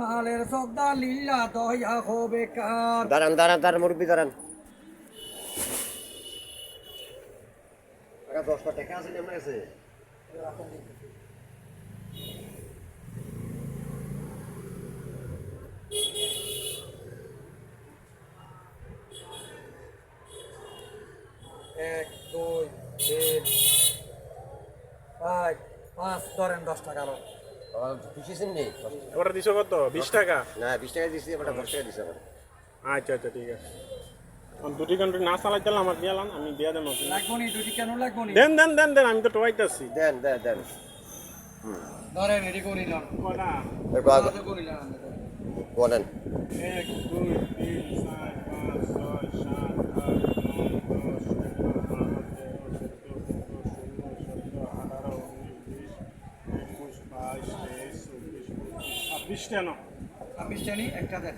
মালের সদা লিল্লা দয়া হবে কার। দাঁড়ান দাঁড়ান দাঁড়ান মুরব্বী দাঁড়ান। 10টা টাকা আছে আপনার কাছে? এক দুই তিন চার পাঁচ ধরেন 10 টাকা লন। খুশি ছিলেন? ওটা দিছো কত? 20 টাকা? না 20 টাকা দিছি, এবার 10 টাকা দিছি আমার। আচ্ছা আচ্ছা ঠিক আছে। আমি দুটি কান্ট্রি না চালাইতাম আমার দিয়ালাম, আমি দিয়া দেন। লাগবো নি দুটি কেন লাগবো নি? দেন দেন দেন দেন, আমি তো টোয়াইতাছি। দেন দেন দেন। ধরেন এটি করি লন। কয়টা? করিলাম বলেন। 1 2 3 4 5 6 7 8 9 10 11 12 13 14 15 16 17 18 19 20 21 22 23 24 25 26 27 28 29 30 31 32 33 34 35 36 37 38 39 40 41 42 43 44 45 46 47 48 49 50 একটা দেন।